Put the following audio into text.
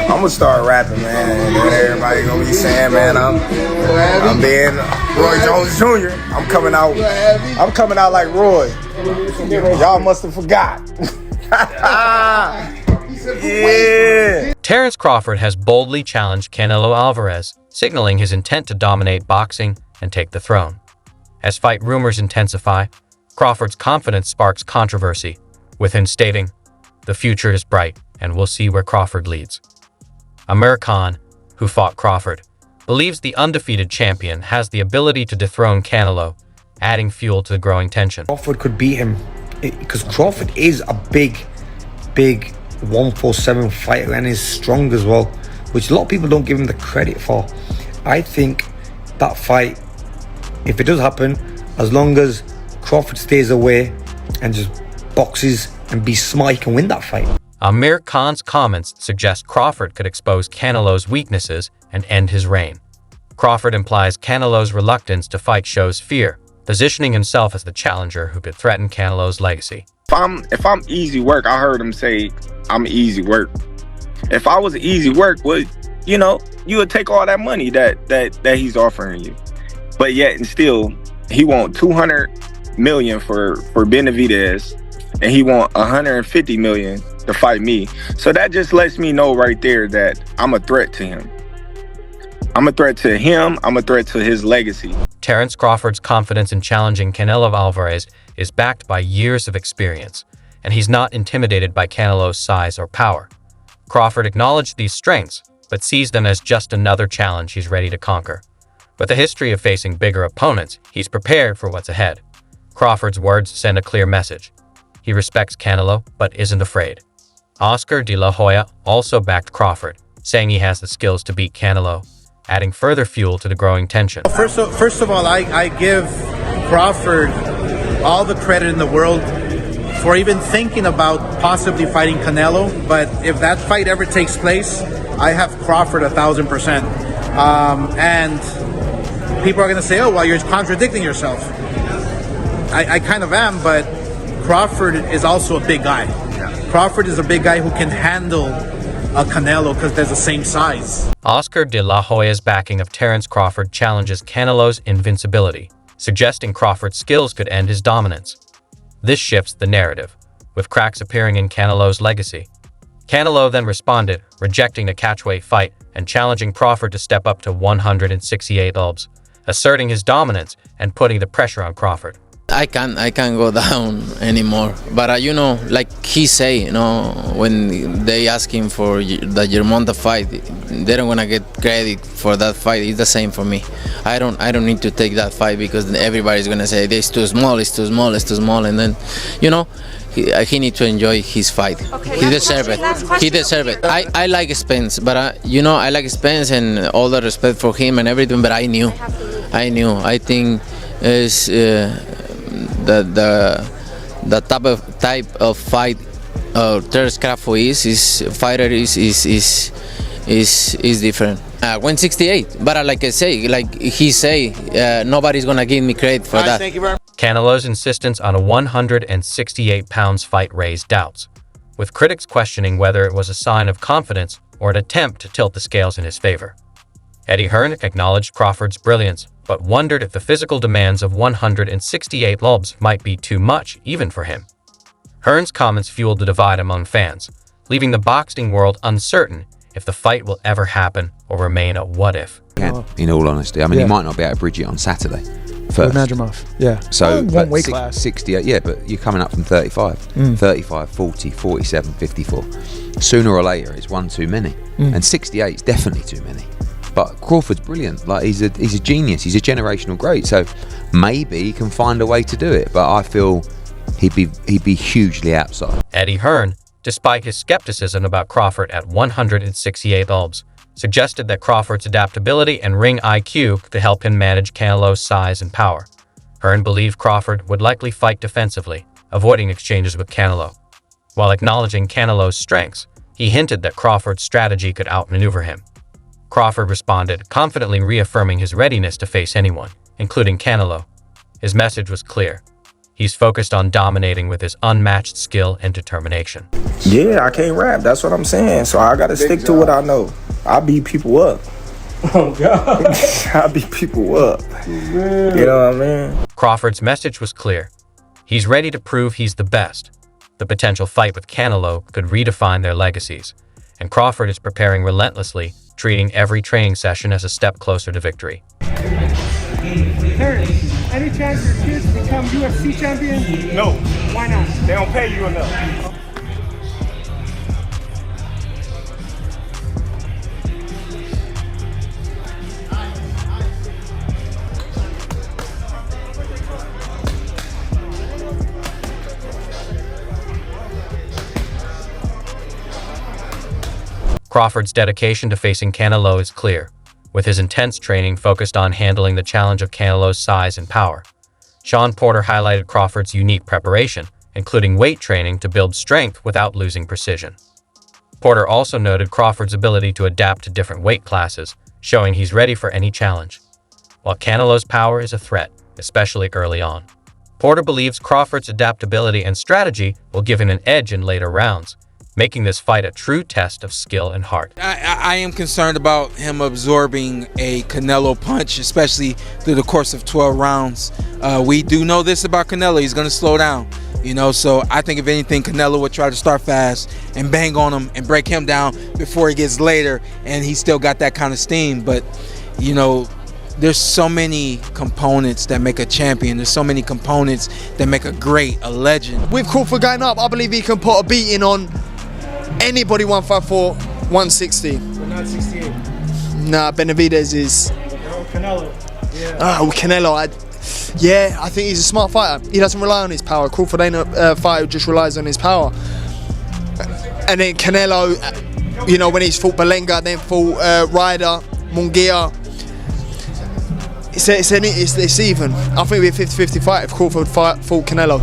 I'm gonna start rapping, man, and then everybody gonna be saying, man, I'm being Roy Jones Jr. I'm coming out like Roy. Y'all must have forgot. Yeah. Terence Crawford has boldly challenged Canelo Alvarez, signaling his intent to dominate boxing and take the throne. As fight rumors intensify, Crawford's confidence sparks controversy, with him stating, "The future is bright, and we'll see where Crawford leads." Amir Khan, who fought Crawford, believes the undefeated champion has the ability to dethrone Canelo, adding fuel to the growing tension. Crawford could beat him because Crawford is a big 147 fighter and is strong as well, which a lot of people don't give him the credit for. I think that fight, if it does happen, as long as Crawford stays away and just boxes and be smart, he can win that fight. Amir Khan's comments suggest Crawford could expose Canelo's weaknesses and end his reign. Crawford implies Canelo's reluctance to fight shows fear, positioning himself as the challenger who could threaten Canelo's legacy. If I'm easy work, I heard him say I'm easy work. If I was easy work, well, you would take all that money that he's offering you. But yet and still, he want 200 million for Benavidez, and he want 150 million to fight me. So that just lets me know right there that I'm a threat to him. I'm a threat to him. I'm a threat to his legacy. Terence Crawford's confidence in challenging Canelo Alvarez is backed by years of experience, and he's not intimidated by Canelo's size or power. Crawford acknowledged these strengths, but sees them as just another challenge he's ready to conquer. With a history of facing bigger opponents, he's prepared for what's ahead. Crawford's words send a clear message. He respects Canelo, but isn't afraid. Oscar De La Hoya also backed Crawford, saying he has the skills to beat Canelo, adding further fuel to the growing tension. First of all, I give Crawford all the credit in the world for even thinking about possibly fighting Canelo. But if that fight ever takes place, I have Crawford 1,000%. And people are going to say, "Oh, well, you're contradicting yourself." I kind of am, but Crawford is also a big guy. Crawford is a big guy who can handle a Canelo because they're the same size. Oscar De La Hoya's backing of Terence Crawford challenges Canelo's invincibility, suggesting Crawford's skills could end his dominance. This shifts the narrative, with cracks appearing in Canelo's legacy. Canelo then responded, rejecting the catchweight fight and challenging Crawford to step up to 168 lbs, asserting his dominance and putting the pressure on Crawford. I can't go down anymore. But like he say, when they ask him for the Germonta fight, they don't wanna get credit for that fight. It's the same for me. I don't need to take that fight because everybody's gonna say it's too small, and then he need to enjoy his fight. Okay, he deserve it. He deserve it. I like Spence, but I like Spence and all the respect for him and everything. But I knew. I think is. The type of fight Terence Crawford is different. 168, but like I say, like he say, nobody's gonna give me credit for that. Thank you very much. Canelo's insistence on a 168 pounds fight raised doubts, with critics questioning whether it was a sign of confidence or an attempt to tilt the scales in his favor. Eddie Hearn acknowledged Crawford's brilliance, but wondered if the physical demands of 168 lbs might be too much even for him. Hearn's comments fueled the divide among fans, leaving the boxing world uncertain if the fight will ever happen or remain a what-if. In all honesty, I mean, he might not be able to bridge it on Saturday. First. Nadramov, yeah. So, one weight class. 68, yeah, but you're coming up from 35. 35, 40, 47, 54. Sooner or later, it's one too many. And 68 is definitely too many. But Crawford's brilliant. Like he's a genius. He's a generational great. So maybe he can find a way to do it. But I feel he'd be hugely outside. Eddie Hearn, despite his skepticism about Crawford at 168 lbs, suggested that Crawford's adaptability and ring IQ could help him manage Canelo's size and power. Hearn believed Crawford would likely fight defensively, avoiding exchanges with Canelo. While acknowledging Canelo's strengths, he hinted that Crawford's strategy could outmaneuver him. Crawford responded, confidently reaffirming his readiness to face anyone, including Canelo. His message was clear. He's focused on dominating with his unmatched skill and determination. Yeah, I can't rap. That's what I'm saying. So I gotta stick to what I know. I beat people up. Oh, God. I beat people up. Man. You know what I mean? Crawford's message was clear. He's ready to prove he's the best. The potential fight with Canelo could redefine their legacies, and Crawford is preparing relentlessly, treating every training session as a step closer to victory. Terence, any chance your kids become UFC champions? No. Why not? They don't pay you enough. Crawford's dedication to facing Canelo is clear, with his intense training focused on handling the challenge of Canelo's size and power. Sean Porter highlighted Crawford's unique preparation, including weight training to build strength without losing precision. Porter also noted Crawford's ability to adapt to different weight classes, showing he's ready for any challenge. While Canelo's power is a threat, especially early on, Porter believes Crawford's adaptability and strategy will give him an edge in later rounds, making this fight a true test of skill and heart. I am concerned about him absorbing a Canelo punch, especially through the course of 12 rounds. We do know this about Canelo. He's going to slow down, so I think if anything, Canelo would try to start fast and bang on him and break him down before he gets later, and he's still got that kind of steam. But, there's so many components that make a champion. There's so many components that make a legend. With Crawford going up, I believe he can put a beating on anybody 154, 160. But not 68. Nah, Benavidez is. Canelo. Yeah. Oh, Canelo. I think he's a smart fighter. He doesn't rely on his power. Crawford ain't a fighter who just relies on his power. And then Canelo, when he's fought Belenga, then fought Ryder, Munguia. It's even. I think it'd be a 50-50 fight if Crawford fought Canelo.